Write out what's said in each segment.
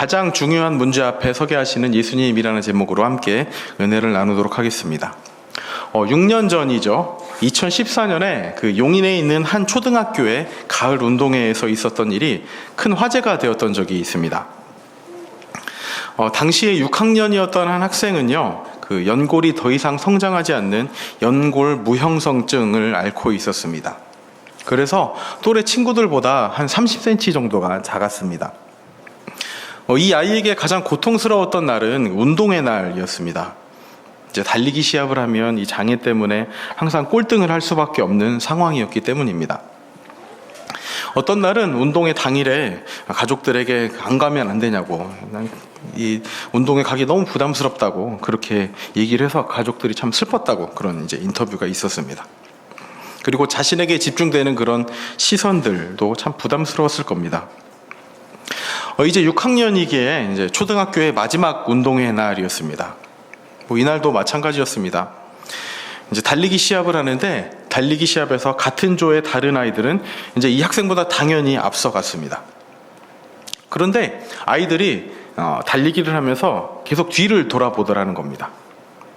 가장 중요한 문제 앞에 서게 하시는 예수님이라는 제목으로 함께 은혜를 나누도록 하겠습니다. 6년 전이죠. 2014년에 그 용인에 있는 한 초등학교의 가을 운동회에서 있었던 일이 큰 화제가 되었던 적이 있습니다. 당시에 6학년이었던 한 학생은요, 그 연골이 더 이상 성장하지 않는 연골 무형성증을 앓고 있었습니다. 그래서 또래 친구들보다 한 30cm 정도가 작았습니다. 이 아이에게 가장 고통스러웠던 날은 운동의 날이었습니다. 이제 달리기 시합을 하면 이 장애 때문에 항상 꼴등을 할 수밖에 없는 상황이었기 때문입니다. 어떤 날은 운동회 당일에 가족들에게 안 가면 안 되냐고, 이 운동회 가기 너무 부담스럽다고 그렇게 얘기를 해서 가족들이 참 슬펐다고 그런 이제 인터뷰가 있었습니다. 그리고 자신에게 집중되는 그런 시선들도 참 부담스러웠을 겁니다. 이제 6학년이기에 이제 초등학교의 마지막 운동회 날이었습니다. 이날도 마찬가지였습니다. 이제 달리기 시합을 하는데 달리기 시합에서 같은 조의 다른 아이들은 이제 이 학생보다 당연히 앞서갔습니다. 그런데 아이들이 달리기를 하면서 계속 뒤를 돌아보더라는 겁니다.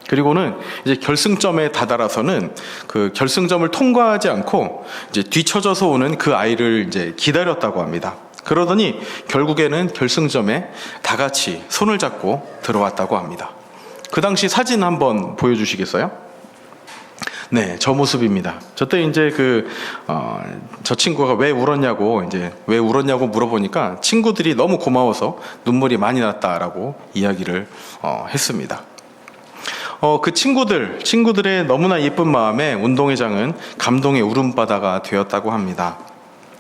그리고는 이제 결승점에 다다라서는 그 결승점을 통과하지 않고 이제 뒤쳐져서 오는 그 아이를 이제 기다렸다고 합니다. 그러더니 결국에는 결승점에 다 같이 손을 잡고 들어왔다고 합니다. 그 당시 사진 한번 보여주시겠어요? 네, 저 모습입니다. 저때 이제 저 친구가 왜 울었냐고 물어보니까 친구들이 너무 고마워서 눈물이 많이 났다라고 이야기를 했습니다. 그 친구들의 너무나 예쁜 마음에 운동회장은 감동의 울음바다가 되었다고 합니다.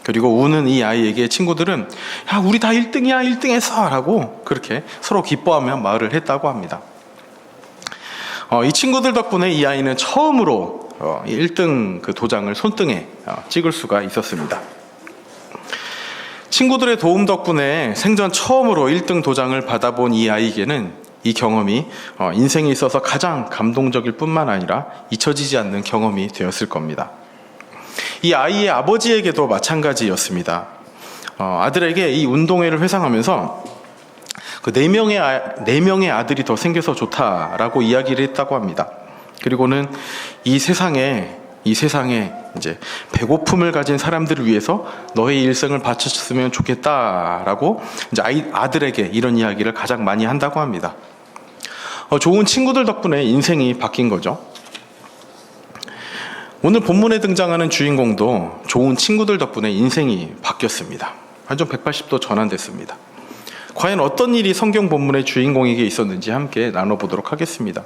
그리고 우는 이 아이에게 친구들은 야, 우리 다 1등이야, 1등했어 라고 그렇게 서로 기뻐하며 말을 했다고 합니다. 이 친구들 덕분에 이 아이는 처음으로 1등 그 도장을 손등에 찍을 수가 있었습니다. 친구들의 도움 덕분에 생전 처음으로 1등 도장을 받아본 이 아이에게는 이 경험이 인생에 있어서 가장 감동적일 뿐만 아니라 잊혀지지 않는 경험이 되었을 겁니다. 이 아이의 아버지에게도 마찬가지였습니다. 아들에게 이 운동회를 회상하면서 그 4명의 아들이 더 생겨서 좋다라고 이야기를 했다고 합니다. 그리고는 이 세상에 이제 배고픔을 가진 사람들을 위해서 너의 일생을 바쳤으면 좋겠다라고 이제 아들에게 이런 이야기를 가장 많이 한다고 합니다. 좋은 친구들 덕분에 인생이 바뀐 거죠. 오늘 본문에 등장하는 주인공도 좋은 친구들 덕분에 인생이 바뀌었습니다. 완전 180도 전환됐습니다. 과연 어떤 일이 성경 본문의 주인공에게 있었는지 함께 나눠보도록 하겠습니다.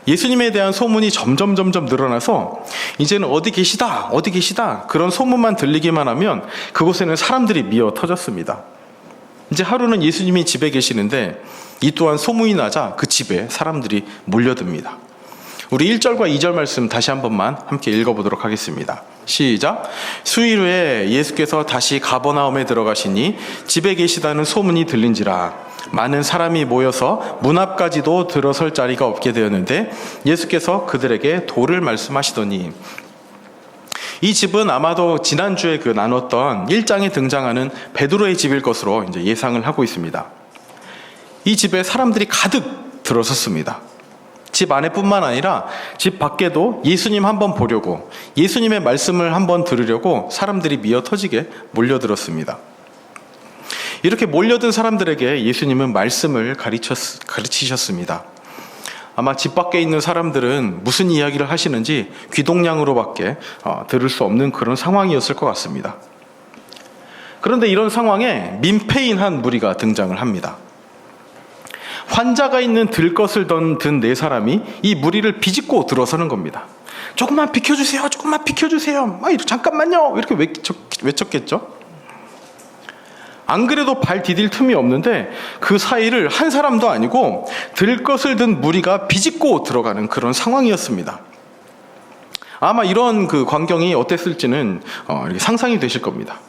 예수님에 대한 소문이 점점 늘어나서 이제는 어디 계시다 그런 소문만 들리기만 하면 그곳에는 사람들이 미어 터졌습니다. 이제 하루는 예수님이 집에 계시는데 이 또한 소문이 나자 그 집에 사람들이 몰려듭니다. 우리 1절과 2절 말씀 다시 한 번만 함께 읽어보도록 하겠습니다. 시작. 수일 후에 예수께서 다시 가버나움에 들어가시니 집에 계시다는 소문이 들린지라 많은 사람이 모여서 문 앞까지도 들어설 자리가 없게 되었는데 예수께서 그들에게 도를 말씀하시더니, 이 집은 아마도 지난주에 나눴던 1장에 등장하는 베드로의 집일 것으로 이제 예상을 하고 있습니다. 이 집에 사람들이 가득 들어섰습니다. 집 안에뿐만 아니라 집 밖에도 예수님 한번 보려고, 예수님의 말씀을 한번 들으려고 사람들이 미어 터지게 몰려들었습니다. 이렇게 몰려든 사람들에게 예수님은 말씀을 가르치셨습니다. 아마 집 밖에 있는 사람들은 무슨 이야기를 하시는지 귀동냥으로밖에 들을 수 없는 그런 상황이었을 것 같습니다. 그런데 이런 상황에 민폐인 한 무리가 등장을 합니다. 환자가 있는 들것을 든 4사람이 이 무리를 비집고 들어서는 겁니다. 조금만 비켜주세요. 잠깐만요. 이렇게 외쳤겠죠. 안 그래도 발 디딜 틈이 없는데 그 사이를 한 사람도 아니고 들것을 든 무리가 비집고 들어가는 그런 상황이었습니다. 아마 이런 그 광경이 어땠을지는 이렇게 상상이 되실 겁니다.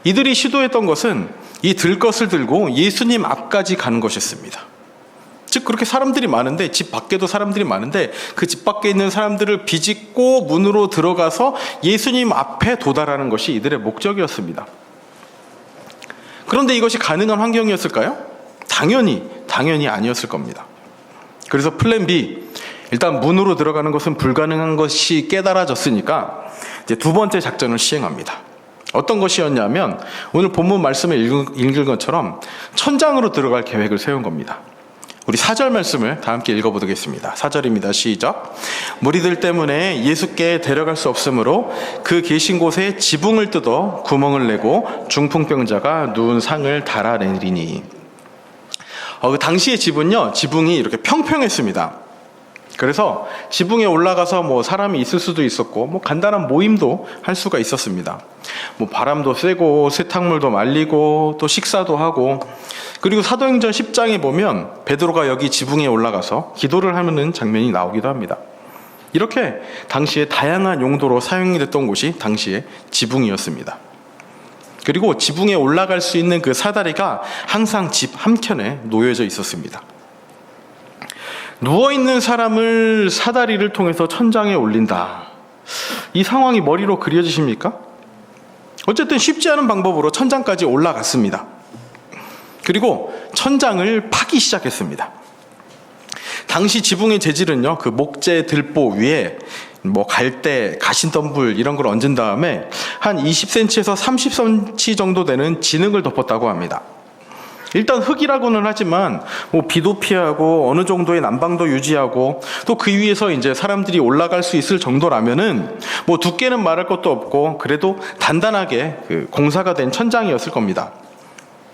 이들이 시도했던 것은 이 들것을 들고 예수님 앞까지 가는 것이었습니다. 즉 그렇게 사람들이 많은데, 집 밖에도 사람들이 많은데 그 집 밖에 있는 사람들을 비집고 문으로 들어가서 예수님 앞에 도달하는 것이 이들의 목적이었습니다. 그런데 이것이 가능한 환경이었을까요? 당연히 아니었을 겁니다. 그래서 플랜 B, 일단 문으로 들어가는 것은 불가능한 것이 깨달아졌으니까 이제 두 번째 작전을 시행합니다. 어떤 것이었냐면 오늘 본문 말씀을 읽은 것처럼 천장으로 들어갈 계획을 세운 겁니다. 우리 4절 말씀을 다 함께 읽어보겠습니다. 4절입니다. 시작. 무리들 때문에 예수께 데려갈 수 없으므로 그 계신 곳에 지붕을 뜯어 구멍을 내고 중풍병자가 누운 상을 달아내리니. 그 당시의 집은요, 지붕이 이렇게 평평했습니다. 그래서 지붕에 올라가서 뭐 사람이 있을 수도 있었고, 뭐 간단한 모임도 할 수가 있었습니다. 뭐 바람도 쐬고, 세탁물도 말리고, 또 식사도 하고, 그리고 사도행전 10장에 보면 베드로가 여기 지붕에 올라가서 기도를 하는 장면이 나오기도 합니다. 이렇게 당시에 다양한 용도로 사용이 됐던 곳이 당시에 지붕이었습니다. 그리고 지붕에 올라갈 수 있는 그 사다리가 항상 집 한켠에 놓여져 있었습니다. 누워있는 사람을 사다리를 통해서 천장에 올린다. 이 상황이 머리로 그려지십니까? 어쨌든 쉽지 않은 방법으로 천장까지 올라갔습니다. 그리고 천장을 파기 시작했습니다. 당시 지붕의 재질은요, 그 목재 들보 위에 뭐 갈대, 가신덤불 이런 걸 얹은 다음에 한 20cm에서 30cm 정도 되는 진흙을 덮었다고 합니다. 일단 흙이라고는 하지만 뭐 비도 피하고 어느 정도의 난방도 유지하고 또 그 위에서 이제 사람들이 올라갈 수 있을 정도라면은 뭐 두께는 말할 것도 없고 그래도 단단하게 그 공사가 된 천장이었을 겁니다.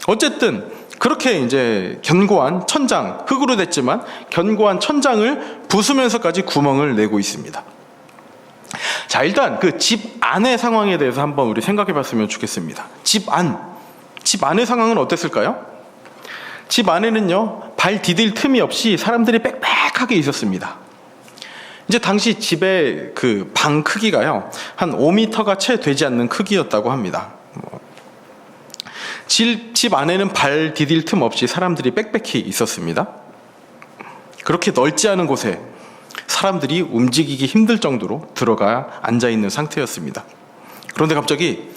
어쨌든 그렇게 이제 견고한 천장, 흙으로 됐지만 견고한 천장을 부수면서까지 구멍을 내고 있습니다. 자, 일단 그 집 안의 상황에 대해서 한번 우리 생각해 봤으면 좋겠습니다. 집 안의 상황은 어땠을까요? 집 안에는요, 발 디딜 틈이 없이 사람들이 빽빽하게 있었습니다. 이제 당시 집의 그 방 크기가요, 한 5m가 채 되지 않는 크기였다고 합니다. 집 안에는 발 디딜 틈 없이 사람들이 빽빽히 있었습니다. 그렇게 넓지 않은 곳에 사람들이 움직이기 힘들 정도로 들어가 앉아있는 상태였습니다. 그런데 갑자기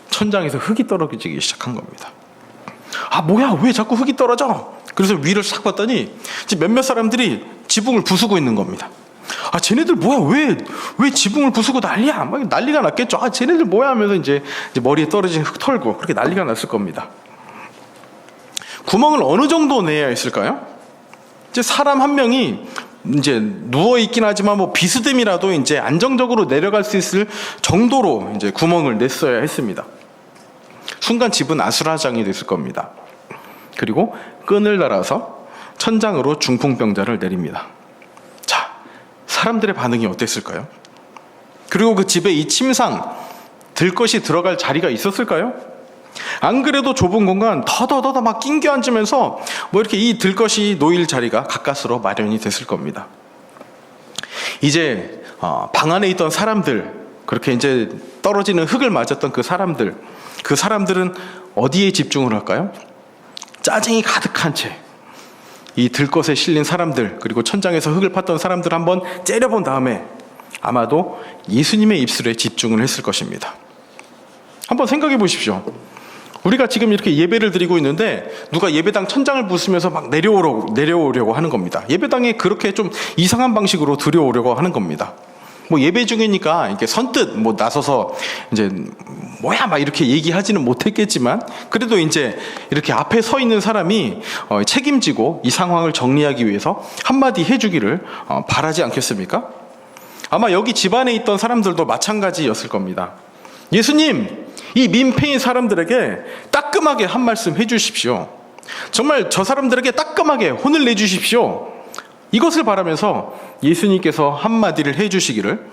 천장에서 흙이 떨어지기 시작한 겁니다. 아, 뭐야, 왜 자꾸 흙이 떨어져? 그래서 위를 싹 봤더니 몇몇 사람들이 지붕을 부수고 있는 겁니다. 아, 쟤네들 뭐야, 왜 지붕을 부수고 난리야? 막 난리가 났겠죠. 아, 쟤네들 뭐야 하면서 이제 머리에 떨어진 흙 털고 그렇게 난리가 났을 겁니다. 구멍을 어느 정도 내야 했을까요? 이제 사람 한 명이 이제 누워 있긴 하지만 뭐 비스듬이라도 이제 안정적으로 내려갈 수 있을 정도로 이제 구멍을 냈어야 했습니다. 순간 집은 아수라장이 됐을 겁니다. 그리고 끈을 달아서 천장으로 중풍병자를 내립니다. 자, 사람들의 반응이 어땠을까요? 그리고 그 집에 이 침상, 들 것이 들어갈 자리가 있었을까요? 안 그래도 좁은 공간 더더더 막 낑겨 앉으면서 뭐 이렇게 이 들 것이 놓일 자리가 가까스로 마련이 됐을 겁니다. 이제 방 안에 있던 사람들, 그렇게 이제 떨어지는 흙을 맞았던 그 사람들은 어디에 집중을 할까요? 짜증이 가득한 채 이 들것에 실린 사람들, 그리고 천장에서 흙을 팠던 사람들 한번 째려본 다음에 아마도 예수님의 입술에 집중을 했을 것입니다. 한번 생각해 보십시오. 우리가 지금 이렇게 예배를 드리고 있는데 누가 예배당 천장을 부수면서 막 내려오려고 하는 겁니다. 예배당에 그렇게 좀 이상한 방식으로 들여오려고 하는 겁니다. 뭐 예배 중이니까 이렇게 선뜻 뭐 나서서 이제 뭐야 막 이렇게 얘기하지는 못했겠지만 그래도 이제 이렇게 앞에 서 있는 사람이 책임지고 이 상황을 정리하기 위해서 한마디 해주기를 바라지 않겠습니까? 아마 여기 집안에 있던 사람들도 마찬가지였을 겁니다. 예수님, 이 민폐인 사람들에게 따끔하게 한 말씀 해주십시오. 정말 저 사람들에게 따끔하게 혼을 내주십시오. 이것을 바라면서 예수님께서 한마디를 해주시기를,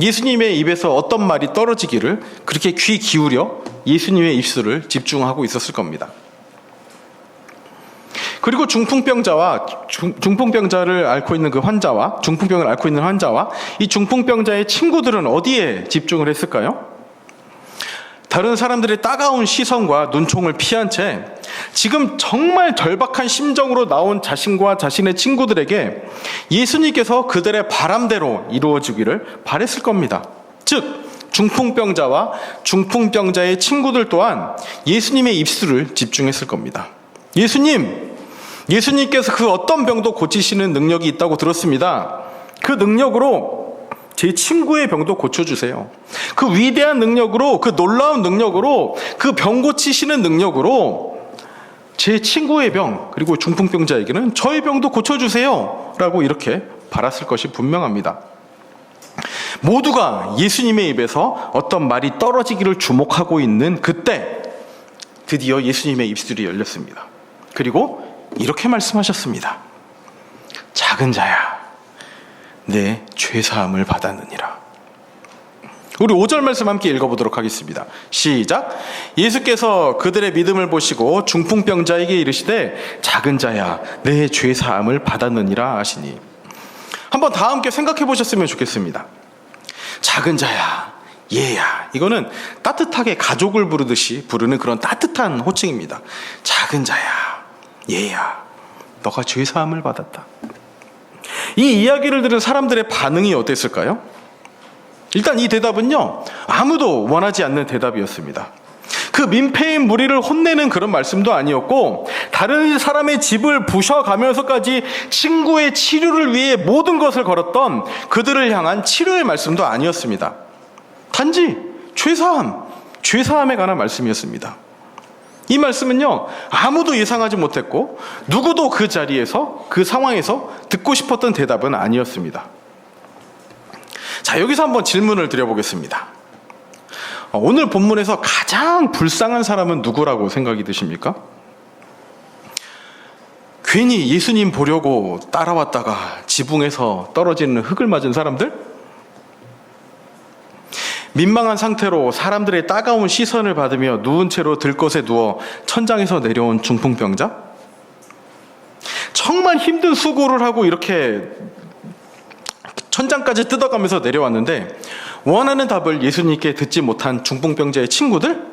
예수님의 입에서 어떤 말이 떨어지기를 그렇게 귀 기울여 예수님의 입술을 집중하고 있었을 겁니다. 그리고 중풍병자를 앓고 있는 그 환자와, 중풍병을 앓고 있는 환자와 이 중풍병자의 친구들은 어디에 집중을 했을까요? 다른 사람들의 따가운 시선과 눈총을 피한 채 지금 정말 절박한 심정으로 나온 자신과 자신의 친구들에게 예수님께서 그들의 바람대로 이루어지기를 바랬을 겁니다. 즉 중풍병자와 중풍병자의 친구들 또한 예수님의 입술을 집중했을 겁니다. 예수님께서 그 어떤 병도 고치시는 능력이 있다고 들었습니다. 그 능력으로 제 친구의 병도 고쳐주세요. 그 위대한 능력으로, 그 놀라운 능력으로, 그 병 고치시는 능력으로 제 친구의 병, 그리고 중풍병자에게는 저의 병도 고쳐주세요 라고 이렇게 바랐을 것이 분명합니다. 모두가 예수님의 입에서 어떤 말이 떨어지기를 주목하고 있는 그때 드디어 예수님의 입술이 열렸습니다. 그리고 이렇게 말씀하셨습니다. 작은 자야, 내 죄사함을 받았느니라. 우리 5절 말씀 함께 읽어보도록 하겠습니다. 시작. 예수께서 그들의 믿음을 보시고 중풍병자에게 이르시되 작은 자야, 내 죄사함을 받았느니라 하시니. 한번 다 함께 생각해 보셨으면 좋겠습니다. 작은 자야, 얘야. 이거는 따뜻하게 가족을 부르듯이 부르는 그런 따뜻한 호칭입니다. 작은 자야, 얘야, 너가 죄사함을 받았다. 이 이야기를 들은 사람들의 반응이 어땠을까요? 일단 이 대답은요, 아무도 원하지 않는 대답이었습니다. 그 민폐인 무리를 혼내는 그런 말씀도 아니었고, 다른 사람의 집을 부셔가면서까지 친구의 치료를 위해 모든 것을 걸었던 그들을 향한 치료의 말씀도 아니었습니다. 단지 죄사함에 관한 말씀이었습니다. 이 말씀은요, 아무도 예상하지 못했고 누구도 그 자리에서, 그 상황에서 듣고 싶었던 대답은 아니었습니다. 자, 여기서 한번 질문을 드려보겠습니다. 오늘 본문에서 가장 불쌍한 사람은 누구라고 생각이 드십니까? 괜히 예수님 보려고 따라왔다가 지붕에서 떨어지는 흙을 맞은 사람들? 민망한 상태로 사람들의 따가운 시선을 받으며 누운 채로 들것에 누워 천장에서 내려온 중풍병자? 정말 힘든 수고를 하고 이렇게 천장까지 뜯어가면서 내려왔는데 원하는 답을 예수님께 듣지 못한 중풍병자의 친구들?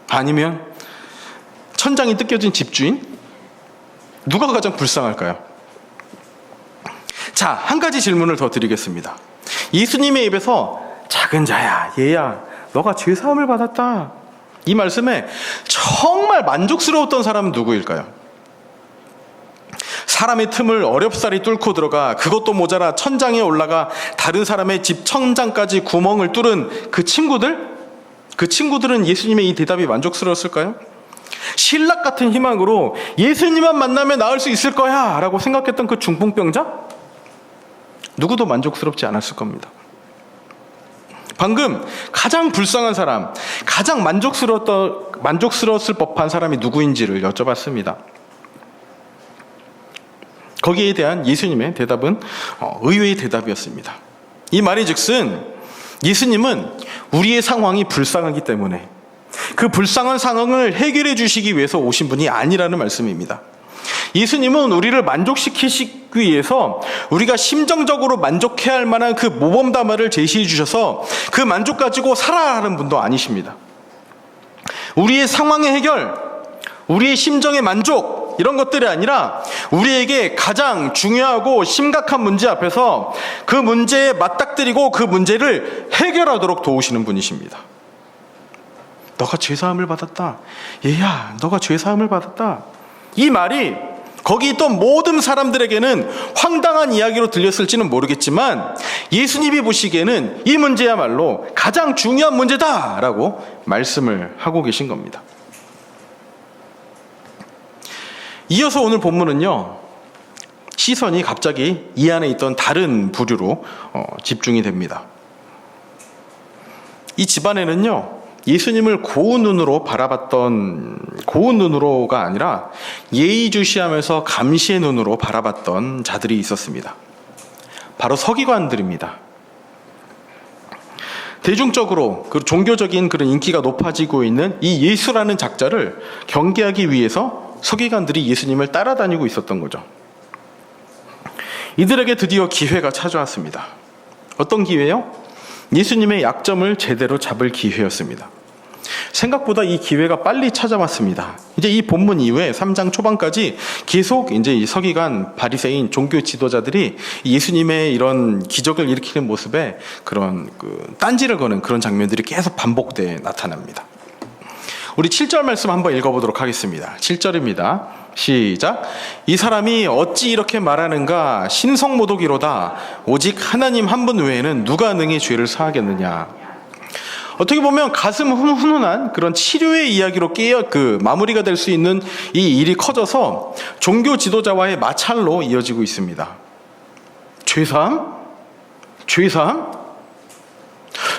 아니면 천장이 뜯겨진 집주인? 누가 가장 불쌍할까요? 자, 한 가지 질문을 더 드리겠습니다. 예수님의 입에서 작은 자야, 얘야, 너가 죄사함을 받았다, 이 말씀에 정말 만족스러웠던 사람은 누구일까요? 사람의 틈을 어렵사리 뚫고 들어가 그것도 모자라 천장에 올라가 다른 사람의 집 천장까지 구멍을 뚫은 그 친구들은 예수님의 이 대답이 만족스러웠을까요? 신락 같은 희망으로 예수님만 만나면 나을 수 있을 거야 라고 생각했던 그 중풍병자? 누구도 만족스럽지 않았을 겁니다. 방금 가장 불쌍한 사람, 가장 만족스러웠을 법한 사람이 누구인지를 여쭤봤습니다. 거기에 대한 예수님의 대답은 의외의 대답이었습니다. 이 말이 즉슨 예수님은 우리의 상황이 불쌍하기 때문에 그 불쌍한 상황을 해결해 주시기 위해서 오신 분이 아니라는 말씀입니다. 예수님은 우리를 만족시키시기 위해서 우리가 심정적으로 만족해야 할 만한 그 모범답안을 제시해 주셔서 그 만족 가지고 살아가는 분도 아니십니다. 우리의 상황의 해결, 우리의 심정의 만족, 이런 것들이 아니라 우리에게 가장 중요하고 심각한 문제 앞에서 그 문제에 맞닥뜨리고 그 문제를 해결하도록 도우시는 분이십니다. 너가 죄사함을 받았다, 얘야, 너가 죄사함을 받았다, 이 말이 거기 있던 모든 사람들에게는 황당한 이야기로 들렸을지는 모르겠지만 예수님이 보시기에는 이 문제야말로 가장 중요한 문제다라고 말씀을 하고 계신 겁니다. 이어서 오늘 본문은요, 시선이 갑자기 이 안에 있던 다른 부류로 집중이 됩니다. 이 집안에는요, 예수님을 고운 눈으로가 아니라 예의주시하면서 감시의 눈으로 바라봤던 자들이 있었습니다. 바로 서기관들입니다. 대중적으로 그 종교적인 그런 인기가 높아지고 있는 이 예수라는 작자를 경계하기 위해서 서기관들이 예수님을 따라다니고 있었던 거죠. 이들에게 드디어 기회가 찾아왔습니다. 어떤 기회요? 예수님의 약점을 제대로 잡을 기회였습니다. 생각보다 이 기회가 빨리 찾아왔습니다. 이제 이 본문 이후에 3장 초반까지 계속 이제 이 서기관, 바리새인, 종교 지도자들이 예수님의 이런 기적을 일으키는 모습에 그런 딴지를 거는 그런 장면들이 계속 반복돼 나타납니다. 우리 7절 말씀 한번 읽어보도록 하겠습니다. 7절입니다. 시작. 이 사람이 어찌 이렇게 말하는가? 신성모독이로다. 오직 하나님 한 분 외에는 누가 능히 죄를 사하겠느냐. 어떻게 보면 가슴 훈훈한 그런 치료의 이야기로 마무리가 될 수 있는 이 일이 커져서 종교 지도자와의 마찰로 이어지고 있습니다. 죄사함? 죄사함?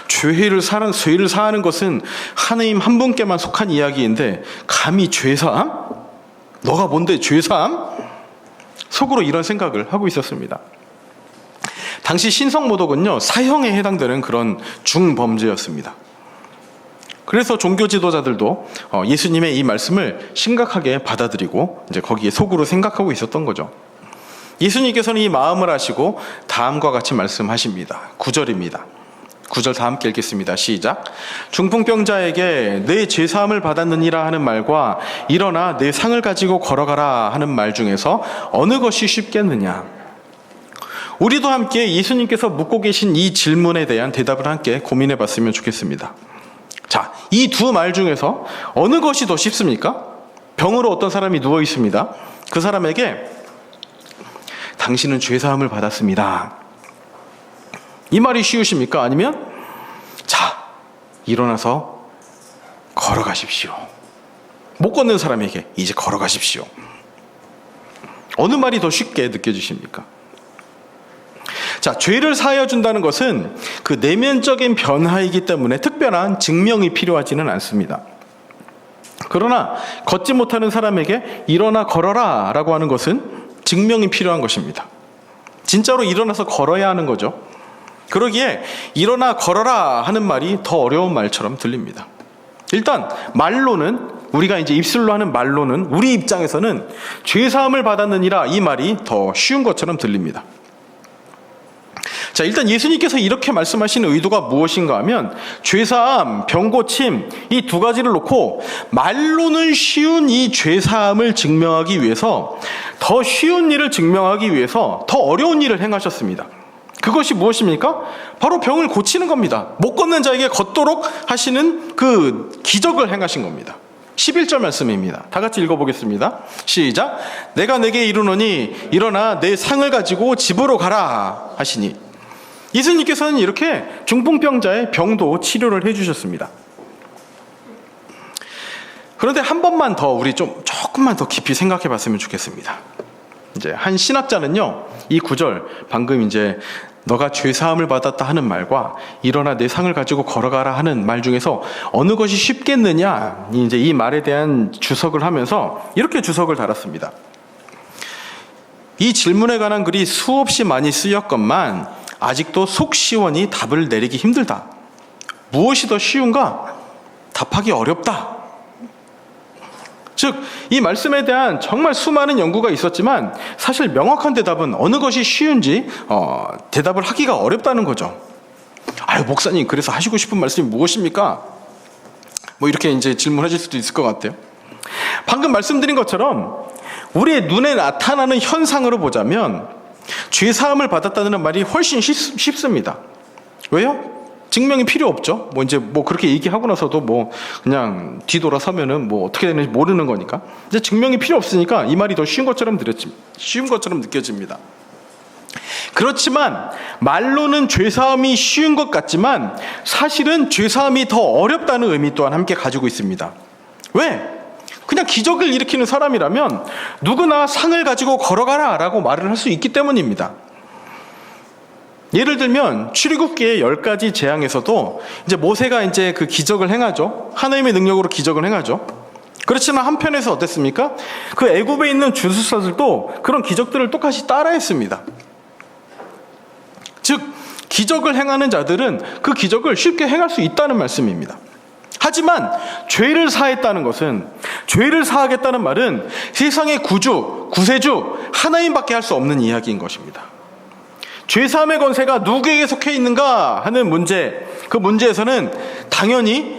죄를 사하는 것은 하나님 한 분께만 속한 이야기인데 감히 죄사함? 너가 뭔데 죄사함? 속으로 이런 생각을 하고 있었습니다. 당시 신성모독은요, 사형에 해당되는 그런 중범죄였습니다. 그래서 종교 지도자들도 예수님의 이 말씀을 심각하게 받아들이고 이제 거기에 속으로 생각하고 있었던 거죠. 예수님께서는 이 마음을 아시고 다음과 같이 말씀하십니다. 9절입니다. 9절 다 함께 읽겠습니다. 시작. 중풍병자에게 내 죄사함을 받았느니라 하는 말과 일어나 내 상을 가지고 걸어가라 하는 말 중에서 어느 것이 쉽겠느냐. 우리도 함께 예수님께서 묻고 계신 이 질문에 대한 대답을 함께 고민해 봤으면 좋겠습니다. 자, 이 두 말 중에서 어느 것이 더 쉽습니까? 병으로 어떤 사람이 누워 있습니다. 그 사람에게 당신은 죄사함을 받았습니다. 이 말이 쉬우십니까? 아니면 자, 일어나서 걸어가십시오. 못 걷는 사람에게 이제 걸어가십시오. 어느 말이 더 쉽게 느껴지십니까? 자, 죄를 사하여 준다는 것은 그 내면적인 변화이기 때문에 특별한 증명이 필요하지는 않습니다. 그러나 걷지 못하는 사람에게 일어나 걸어라 라고 하는 것은 증명이 필요한 것입니다. 진짜로 일어나서 걸어야 하는 거죠. 그러기에 일어나 걸어라 하는 말이 더 어려운 말처럼 들립니다. 일단 말로는, 우리가 이제 입술로 하는 말로는 우리 입장에서는 죄사함을 받았느니라 이 말이 더 쉬운 것처럼 들립니다. 자, 일단 예수님께서 이렇게 말씀하시는 의도가 무엇인가 하면 죄사함, 병고침 이 두 가지를 놓고 말로는 쉬운 이 죄사함을 증명하기 위해서, 더 쉬운 일을 증명하기 위해서 더 어려운 일을 행하셨습니다. 그것이 무엇입니까? 바로 병을 고치는 겁니다. 못 걷는 자에게 걷도록 하시는 그 기적을 행하신 겁니다. 11절 말씀입니다. 다 같이 읽어보겠습니다. 시작. 내가 내게 이르노니 일어나 내 상을 가지고 집으로 가라 하시니. 예수님께서는 이렇게 중풍병자의 병도 치료를 해주셨습니다. 그런데 한 번만 더 우리 조금만 더 깊이 생각해 봤으면 좋겠습니다. 이제 한 신학자는요, 이 구절 방금 이제 너가 죄사함을 받았다 하는 말과 일어나 내 상을 가지고 걸어가라 하는 말 중에서 어느 것이 쉽겠느냐, 이제 이 말에 대한 주석을 하면서 이렇게 주석을 달았습니다. 이 질문에 관한 글이 수없이 많이 쓰였건만 아직도 속 시원히 답을 내리기 힘들다. 무엇이 더 쉬운가? 답하기 어렵다. 즉, 이 말씀에 대한 정말 수많은 연구가 있었지만 사실 명확한 대답은 어느 것이 쉬운지 대답을 하기가 어렵다는 거죠. 아유, 목사님, 그래서 하시고 싶은 말씀이 무엇입니까? 뭐 이렇게 이제 질문하실 수도 있을 것 같아요. 방금 말씀드린 것처럼 우리의 눈에 나타나는 현상으로 보자면 죄사함을 받았다는 말이 훨씬 쉽습니다. 왜요? 증명이 필요 없죠. 뭐 그렇게 얘기하고 나서도 그냥 뒤돌아서면은 어떻게 되는지 모르는 거니까. 이제 증명이 필요 없으니까 이 말이 더 쉬운 것처럼 느껴집니다. 그렇지만 말로는 죄사함이 쉬운 것 같지만 사실은 죄사함이 더 어렵다는 의미 또한 함께 가지고 있습니다. 왜? 그냥 기적을 일으키는 사람이라면 누구나 상을 가지고 걸어가라 라고 말을 할 수 있기 때문입니다. 예를 들면 출애굽기의 10가지 재앙에서도 이제 모세가 이제 그 기적을 행하죠. 하나님의 능력으로 기적을 행하죠. 그렇지만 한편에서 어땠습니까? 그 애굽에 있는 주술사들도 그런 기적들을 똑같이 따라했습니다. 즉, 기적을 행하는 자들은 그 기적을 쉽게 행할 수 있다는 말씀입니다. 하지만 죄를 사했다는 것은, 죄를 사하겠다는 말은 세상의 구세주 하나님밖에 할 수 없는 이야기인 것입니다. 죄사함의 권세가 누구에게 속해 있는가 하는 문제, 그 문제에서는 당연히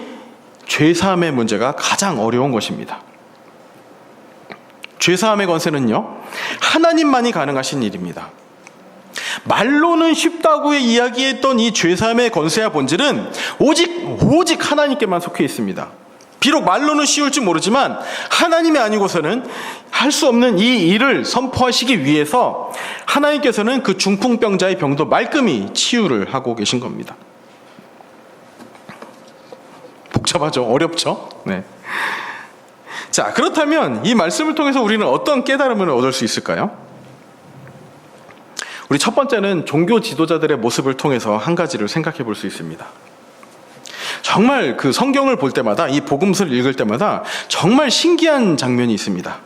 죄사함의 문제가 가장 어려운 것입니다. 죄사함의 권세는요, 하나님만이 가능하신 일입니다. 말로는 쉽다고 이야기했던 이 죄사함의 권세와 본질은 오직 하나님께만 속해 있습니다. 비록 말로는 쉬울지 모르지만 하나님이 아니고서는 할 수 없는 이 일을 선포하시기 위해서 하나님께서는 그 중풍병자의 병도 말끔히 치유를 하고 계신 겁니다. 복잡하죠? 어렵죠? 네. 자, 그렇다면 이 말씀을 통해서 우리는 어떤 깨달음을 얻을 수 있을까요? 우리 첫 번째는 종교 지도자들의 모습을 통해서 한 가지를 생각해 볼 수 있습니다. 정말 그 성경을 볼 때마다, 이 복음서를 읽을 때마다 정말 신기한 장면이 있습니다.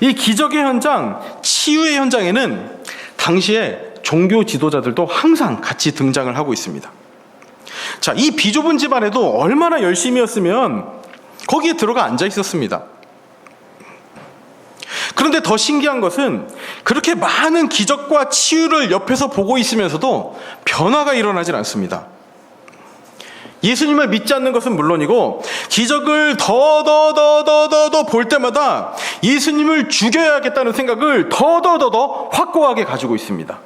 이 기적의 현장, 치유의 현장에는 당시에 종교 지도자들도 항상 같이 등장을 하고 있습니다. 자, 이 비좁은 집안에도 얼마나 열심이었으면 거기에 들어가 앉아 있었습니다. 그런데 더 신기한 것은 그렇게 많은 기적과 치유를 옆에서 보고 있으면서도 변화가 일어나질 않습니다. 예수님을 믿지 않는 것은 물론이고 기적을 더 볼 때마다 예수님을 죽여야겠다는 생각을 더 확고하게 가지고 있습니다.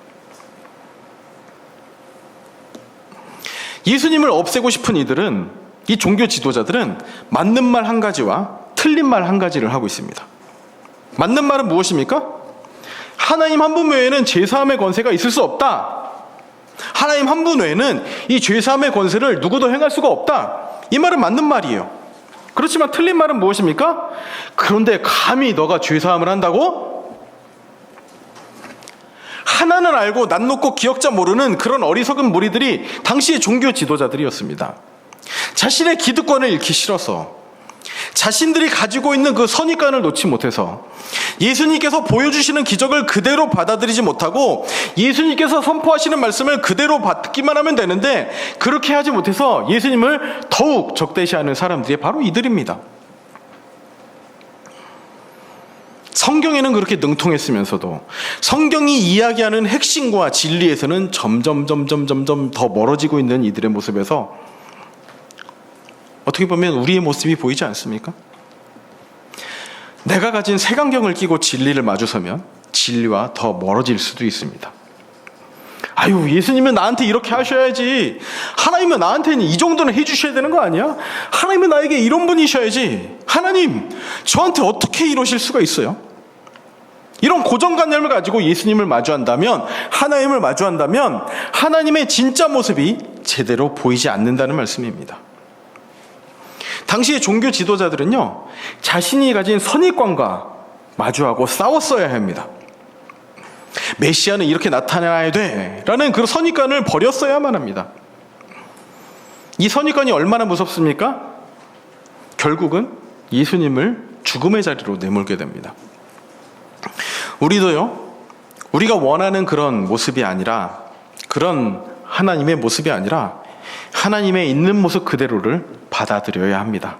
예수님을 없애고 싶은 이들은, 이 종교 지도자들은 맞는 말 한 가지와 틀린 말 한 가지를 하고 있습니다. 맞는 말은 무엇입니까? 하나님 한 분 외에는 죄사함의 권세가 있을 수 없다. 하나님 한 분 외에는 이 죄사함의 권세를 누구도 행할 수가 없다. 이 말은 맞는 말이에요. 그렇지만 틀린 말은 무엇입니까? 그런데 감히 너가 죄사함을 한다고? 하나는 알고 난 놓고 기억자 모르는 그런 어리석은 무리들이 당시의 종교 지도자들이었습니다. 자신의 기득권을 잃기 싫어서, 자신들이 가지고 있는 그 선입관을 놓지 못해서, 예수님께서 보여주시는 기적을 그대로 받아들이지 못하고 예수님께서 선포하시는 말씀을 그대로 받기만 하면 되는데 그렇게 하지 못해서 예수님을 더욱 적대시하는 사람들이 바로 이들입니다. 성경에는 그렇게 능통했으면서도 성경이 이야기하는 핵심과 진리에서는 점점 더 멀어지고 있는 이들의 모습에서 어떻게 보면 우리의 모습이 보이지 않습니까? 내가 가진 색안경을 끼고 진리를 마주서면 진리와 더 멀어질 수도 있습니다. 아유, 예수님은 나한테 이렇게 하셔야지. 하나님은 나한테는 이 정도는 해주셔야 되는 거 아니야? 하나님은 나에게 이런 분이셔야지. 하나님, 저한테 어떻게 이러실 수가 있어요? 이런 고정관념을 가지고 예수님을 마주한다면, 하나님을 마주한다면 하나님의 진짜 모습이 제대로 보이지 않는다는 말씀입니다. 당시의 종교 지도자들은요, 자신이 가진 선입관과 마주하고 싸웠어야 합니다. 메시아는 이렇게 나타나야 돼 라는 그 선입관을 버렸어야만 합니다. 이 선입관이 얼마나 무섭습니까? 결국은 예수님을 죽음의 자리로 내몰게 됩니다. 우리도요, 우리가 원하는 그런 모습이 아니라, 그런 하나님의 모습이 아니라 하나님의 있는 모습 그대로를 받아들여야 합니다.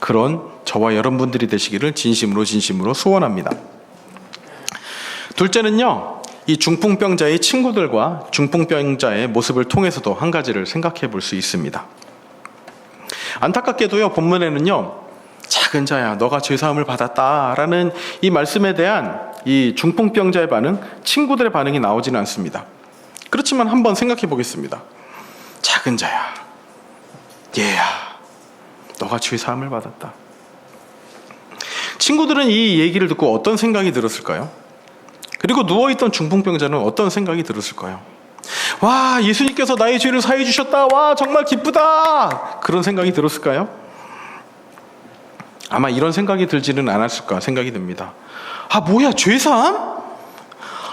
그런 저와 여러분들이 되시기를 진심으로 소원합니다. 둘째는요, 이 중풍병자의 친구들과 중풍병자의 모습을 통해서도 한 가지를 생각해 볼 수 있습니다. 안타깝게도요, 본문에는요, 작은 자야 너가 죄사함을 받았다라는 이 말씀에 대한 이 중풍병자의 반응, 친구들의 반응이 나오지는 않습니다. 그렇지만 한번 생각해 보겠습니다. 작은 자야, 얘야, 너가 죄사함을 받았다. 친구들은 이 얘기를 듣고 어떤 생각이 들었을까요? 그리고 누워있던 중풍병자는 어떤 생각이 들었을까요? 와, 예수님께서 나의 죄를 사해 주셨다. 와, 정말 기쁘다. 그런 생각이 들었을까요? 아마 이런 생각이 들지는 않았을까 생각이 듭니다. 아, 뭐야, 죄사함?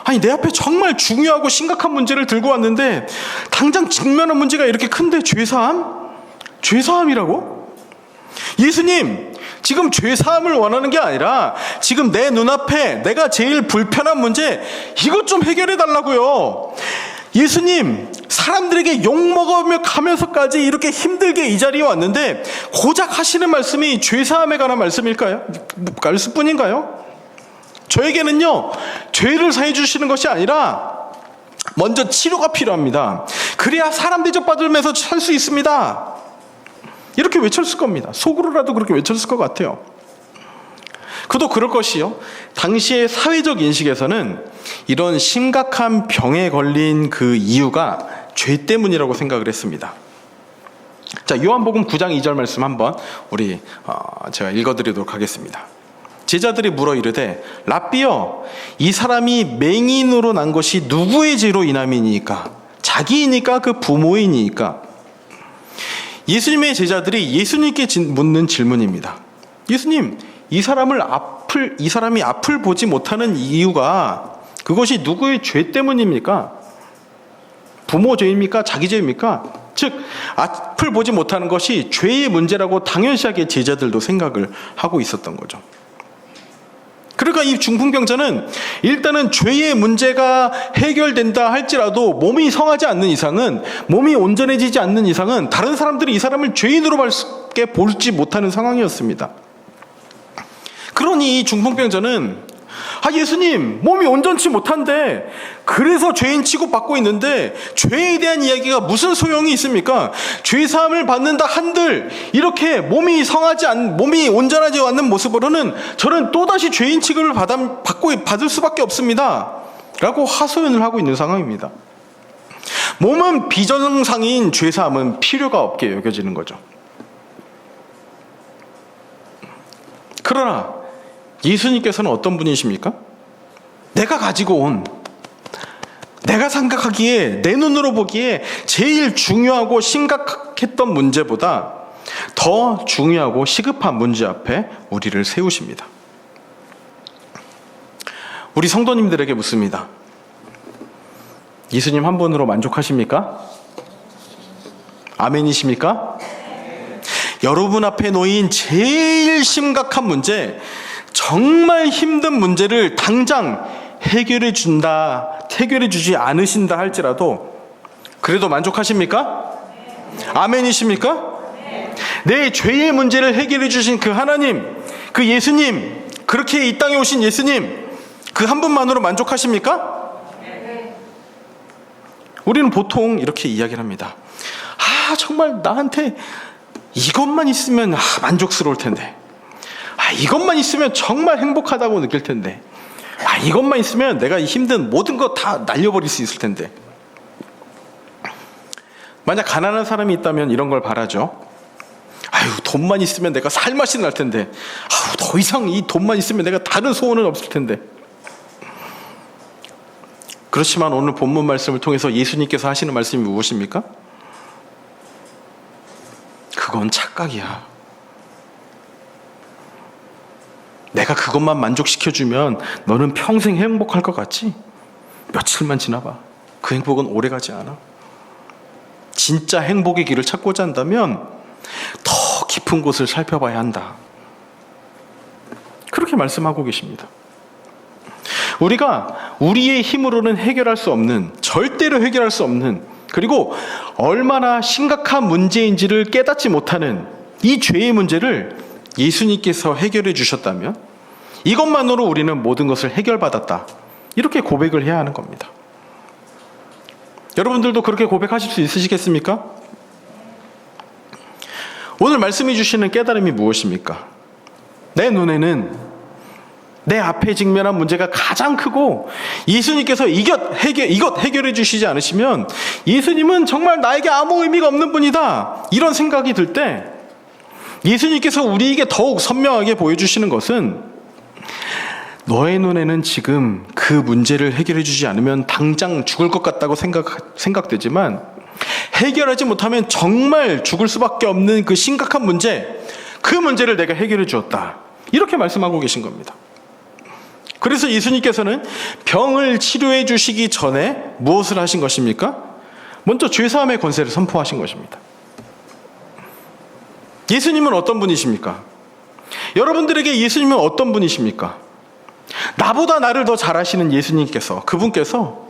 아니, 내 앞에 정말 중요하고 심각한 문제를 들고 왔는데 당장 직면한 문제가 이렇게 큰데 죄사함? 죄사함이라고? 예수님, 지금 죄사함을 원하는 게 아니라 지금 내 눈앞에 내가 제일 불편한 문제, 이것 좀 해결해 달라고요. 예수님, 사람들에게 욕먹으며 가면서까지 이렇게 힘들게 이 자리에 왔는데 고작 하시는 말씀이 죄사함에 관한 말씀일까요? 말씀뿐인가요? 저에게는요, 죄를 사해 주시는 것이 아니라 먼저 치료가 필요합니다. 그래야 사람 대접받으면서 살 수 있습니다. 이렇게 외쳤을 겁니다. 속으로라도 그렇게 외쳤을 것 같아요. 그도 그럴 것이요. 당시의 사회적 인식에서는 이런 심각한 병에 걸린 그 이유가 죄 때문이라고 생각을 했습니다. 자, 요한복음 9장 2절 말씀 한번 제가 읽어드리도록 하겠습니다. 제자들이 물어 이르되 랍비여, 이 사람이 맹인으로 난 것이 누구의 죄로 인함이니까? 자기이니까 그 부모이니까? 예수님의 제자들이 예수님께 묻는 질문입니다. 예수님, 이 사람이 앞을 보지 못하는 이유가 그것이 누구의 죄 때문입니까? 부모 죄입니까? 자기 죄입니까? 즉, 앞을 보지 못하는 것이 죄의 문제라고 당연시하게 제자들도 생각을 하고 있었던 거죠. 그러니까 이 중풍병자는 일단은 죄의 문제가 해결된다 할지라도 몸이 성하지 않는 이상은, 몸이 온전해지지 않는 이상은 다른 사람들이 이 사람을 죄인으로밖에 볼지 못하는 상황이었습니다. 그러니 이 중풍병자는 예수님, 몸이 온전치 못한데 그래서 죄인 취급받고 있는데 죄에 대한 이야기가 무슨 소용이 있습니까? 죄사함을 받는다 한들 이렇게 몸이 온전하지 않는 모습으로는 저는 또다시 죄인 취급을 받을 수밖에 없습니다 라고 하소연을 하고 있는 상황입니다. 몸은 비정상인 죄사함은 필요가 없게 여겨지는 거죠. 그러나 예수님께서는 어떤 분이십니까? 내가 생각하기에, 내 눈으로 보기에 제일 중요하고 심각했던 문제보다 더 중요하고 시급한 문제 앞에 우리를 세우십니다. 우리 성도님들에게 묻습니다. 예수님 한 분으로 만족하십니까? 아멘이십니까? 여러분 앞에 놓인 제일 심각한 문제, 정말 힘든 문제를 당장 해결해 주지 않으신다 할지라도 그래도 만족하십니까? 아멘이십니까? 내 죄의 문제를 해결해 주신 그 하나님, 그 예수님, 그렇게 이 땅에 오신 예수님, 그 한 분만으로 만족하십니까? 우리는 보통 이렇게 이야기를 합니다. 정말 나한테 이것만 있으면 만족스러울 텐데, 이것만 있으면 정말 행복하다고 느낄 텐데, 이것만 있으면 내가 힘든 모든 거 다 날려버릴 수 있을 텐데. 만약 가난한 사람이 있다면 이런 걸 바라죠. 돈만 있으면 내가 살맛이 날 텐데, 더 이상 이 돈만 있으면 내가 다른 소원은 없을 텐데. 그렇지만 오늘 본문 말씀을 통해서 예수님께서 하시는 말씀이 무엇입니까? 그건 착각이야. 내가 그것만 만족시켜주면 너는 평생 행복할 것 같지? 며칠만 지나봐. 그 행복은 오래가지 않아. 진짜 행복의 길을 찾고자 한다면 더 깊은 곳을 살펴봐야 한다. 그렇게 말씀하고 계십니다. 우리가 우리의 힘으로는 해결할 수 없는, 절대로 해결할 수 없는, 그리고 얼마나 심각한 문제인지를 깨닫지 못하는 이 죄의 문제를 예수님께서 해결해 주셨다면 이것만으로 우리는 모든 것을 해결받았다, 이렇게 고백을 해야 하는 겁니다. 여러분들도 그렇게 고백하실 수 있으시겠습니까? 오늘 말씀해 주시는 깨달음이 무엇입니까? 내 눈에는 내 앞에 직면한 문제가 가장 크고 예수님께서 이것 해결해 주시지 않으시면 예수님은 정말 나에게 아무 의미가 없는 분이다, 이런 생각이 들 때 예수님께서 우리에게 더욱 선명하게 보여주시는 것은 너의 눈에는 지금 그 문제를 해결해 주지 않으면 당장 죽을 것 같다고 생각되지만 해결하지 못하면 정말 죽을 수밖에 없는 그 심각한 문제, 그 문제를 내가 해결해 주었다, 이렇게 말씀하고 계신 겁니다. 그래서 예수님께서는 병을 치료해 주시기 전에 무엇을 하신 것입니까? 먼저 죄사함의 권세를 선포하신 것입니다. 예수님은 어떤 분이십니까? 여러분들에게 예수님은 어떤 분이십니까? 나보다 나를 더 잘 아시는 예수님께서, 그분께서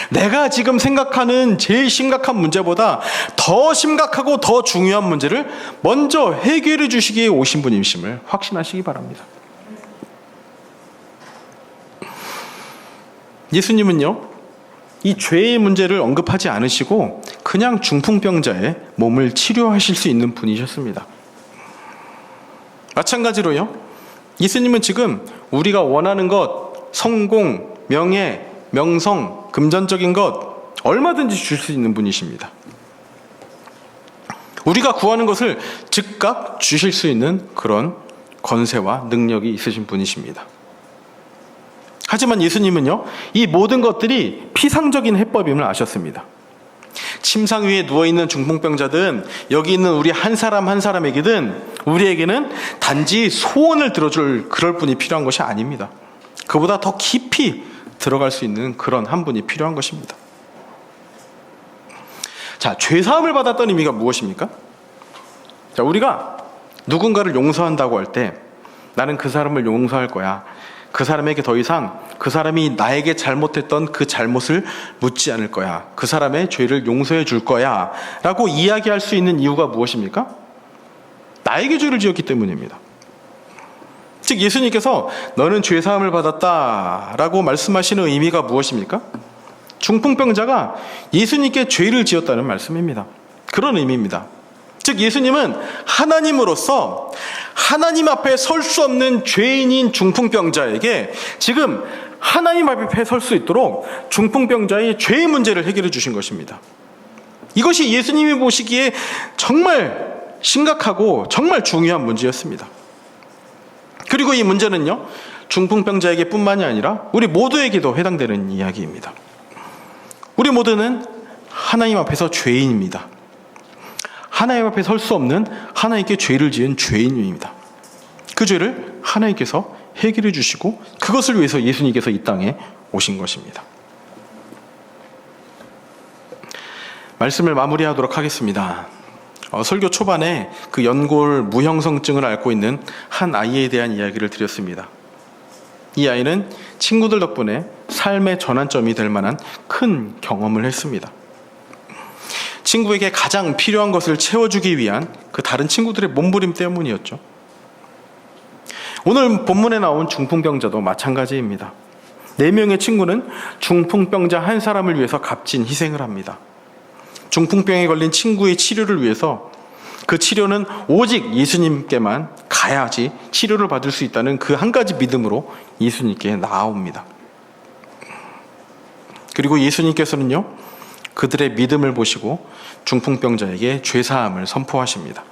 내가 지금 생각하는 제일 심각한 문제보다 더 심각하고 더 중요한 문제를 먼저 해결해 주시기에 오신 분이심을 확신하시기 바랍니다. 예수님은요, 이 죄의 문제를 언급하지 않으시고 그냥 중풍병자의 몸을 치료하실 수 있는 분이셨습니다. 마찬가지로요, 예수님은 지금 우리가 원하는 것, 성공, 명예, 명성, 금전적인 것 얼마든지 줄 수 있는 분이십니다. 우리가 구하는 것을 즉각 주실 수 있는 그런 권세와 능력이 있으신 분이십니다. 하지만 예수님은요, 이 모든 것들이 피상적인 해법임을 아셨습니다. 침상 위에 누워있는 중풍병자든 여기 있는 우리 한 사람 한 사람에게든 우리에게는 단지 소원을 들어줄 그럴 분이 필요한 것이 아닙니다. 그보다 더 깊이 들어갈 수 있는 그런 한 분이 필요한 것입니다. 자, 죄사함을 받았다는 의미가 무엇입니까? 자, 우리가 누군가를 용서한다고 할 때 나는 그 사람을 용서할 거야. 그 사람에게 더 이상 그 사람이 나에게 잘못했던 그 잘못을 묻지 않을 거야. 그 사람의 죄를 용서해 줄 거야 라고 이야기할 수 있는 이유가 무엇입니까? 나에게 죄를 지었기 때문입니다. 즉 예수님께서 너는 죄사함을 받았다 라고 말씀하시는 의미가 무엇입니까? 중풍병자가 예수님께 죄를 지었다는 말씀입니다. 그런 의미입니다. 즉 예수님은 하나님으로서 하나님 앞에 설 수 없는 죄인인 중풍병자에게 지금 하나님 앞에 설 수 있도록 중풍병자의 죄의 문제를 해결해 주신 것입니다. 이것이 예수님이 보시기에 정말 심각하고 정말 중요한 문제였습니다. 그리고 이 문제는요, 중풍병자에게 뿐만이 아니라 우리 모두에게도 해당되는 이야기입니다. 우리 모두는 하나님 앞에서 죄인입니다. 하나님 앞에 설 수 없는 하나님께 죄를 지은 죄인입니다. 그 죄를 하나님께서 해결해 주시고 그것을 위해서 예수님께서 이 땅에 오신 것입니다. 말씀을 마무리하도록 하겠습니다. 설교 초반에 그 연골 무형성증을 앓고 있는 한 아이에 대한 이야기를 드렸습니다. 이 아이는 친구들 덕분에 삶의 전환점이 될 만한 큰 경험을 했습니다. 친구에게 가장 필요한 것을 채워주기 위한 그 다른 친구들의 몸부림 때문이었죠. 오늘 본문에 나온 중풍병자도 마찬가지입니다. 4명의 친구는 중풍병자 한 사람을 위해서 값진 희생을 합니다. 중풍병에 걸린 친구의 치료를 위해서 그 치료는 오직 예수님께만 가야지 치료를 받을 수 있다는 그 한 가지 믿음으로 예수님께 나아옵니다. 그리고 예수님께서는요, 그들의 믿음을 보시고 중풍병자에게 죄사함을 선포하십니다.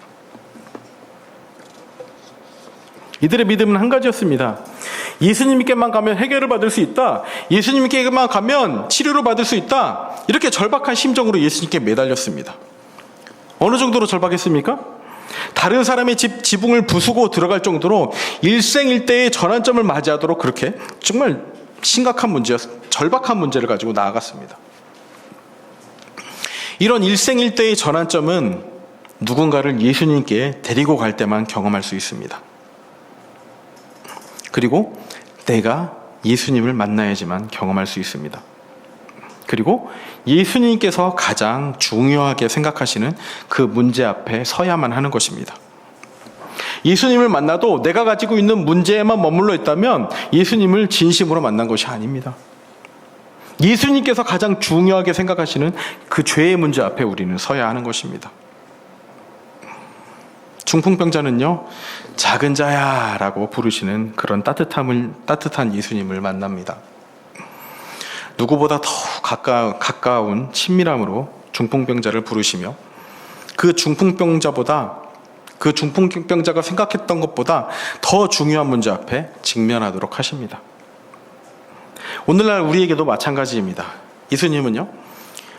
이들의 믿음은 한 가지였습니다. 예수님께만 가면 해결을 받을 수 있다. 예수님께만 가면 치료를 받을 수 있다. 이렇게 절박한 심정으로 예수님께 매달렸습니다. 어느 정도로 절박했습니까? 다른 사람의 지붕을 부수고 들어갈 정도로 일생일대의 전환점을 맞이하도록 그렇게 정말 심각한 절박한 문제를 가지고 나아갔습니다. 이런 일생일대의 전환점은 누군가를 예수님께 데리고 갈 때만 경험할 수 있습니다. 그리고 내가 예수님을 만나야지만 경험할 수 있습니다. 그리고 예수님께서 가장 중요하게 생각하시는 그 문제 앞에 서야만 하는 것입니다. 예수님을 만나도 내가 가지고 있는 문제에만 머물러 있다면 예수님을 진심으로 만난 것이 아닙니다. 예수님께서 가장 중요하게 생각하시는 그 죄의 문제 앞에 우리는 서야 하는 것입니다. 중풍병자는요, 작은 자야 라고 부르시는 그런 따뜻한 예수님을 만납니다. 누구보다 더 가까운 친밀함으로 중풍병자를 부르시며 그 중풍병자가 생각했던 것보다 더 중요한 문제 앞에 직면하도록 하십니다. 오늘날 우리에게도 마찬가지입니다. 예수님은요,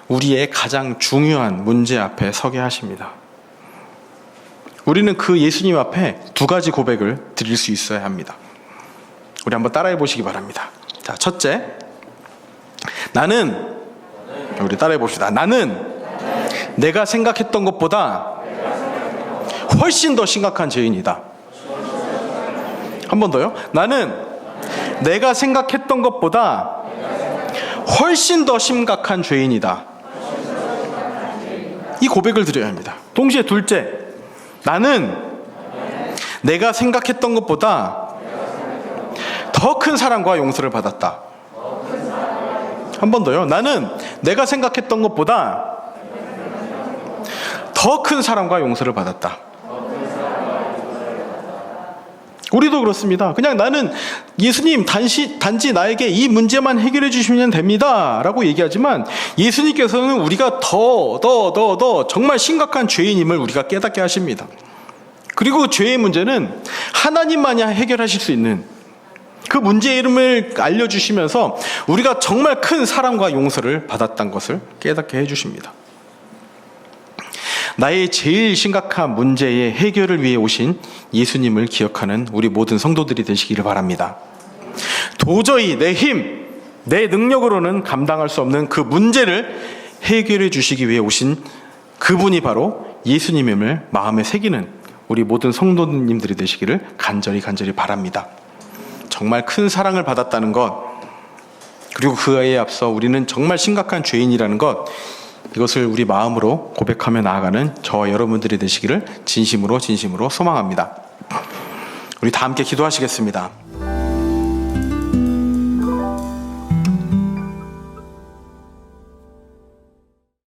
우리의 가장 중요한 문제 앞에 서게 하십니다. 우리는 그 예수님 앞에 2가지 고백을 드릴 수 있어야 합니다. 우리 한번 따라해 보시기 바랍니다. 자, 첫째, 우리 따라해 봅시다. 나는 내가 생각했던 것보다 훨씬 더 심각한 죄인이다. 한 번 더요. 나는 내가 생각했던 것보다 훨씬 더 심각한 죄인이다. 이 고백을 드려야 합니다. 동시에 둘째, 나는 내가 생각했던 것보다 더 큰 사랑과 용서를 받았다. 한 번 더요. 나는 내가 생각했던 것보다 더 큰 사랑과 용서를 받았다. 우리도 그렇습니다. 그냥 나는 예수님 단지 나에게 이 문제만 해결해 주시면 됩니다 라고 얘기하지만, 예수님께서는 우리가 더 정말 심각한 죄인임을 우리가 깨닫게 하십니다. 그리고 죄의 문제는 하나님만이 해결하실 수 있는 그 문제의 이름을 알려주시면서 우리가 정말 큰 사랑과 용서를 받았다는 것을 깨닫게 해주십니다. 나의 제일 심각한 문제의 해결을 위해 오신 예수님을 기억하는 우리 모든 성도들이 되시기를 바랍니다. 도저히 내 힘, 내 능력으로는 감당할 수 없는 그 문제를 해결해 주시기 위해 오신 그분이 바로 예수님임을 마음에 새기는 우리 모든 성도님들이 되시기를 간절히 바랍니다. 정말 큰 사랑을 받았다는 것, 그리고 그에 앞서 우리는 정말 심각한 죄인이라는 것, 이것을 우리 마음으로 고백하며 나아가는 저와 여러분들이 되시기를 진심으로 소망합니다. 우리 다 함께 기도하시겠습니다.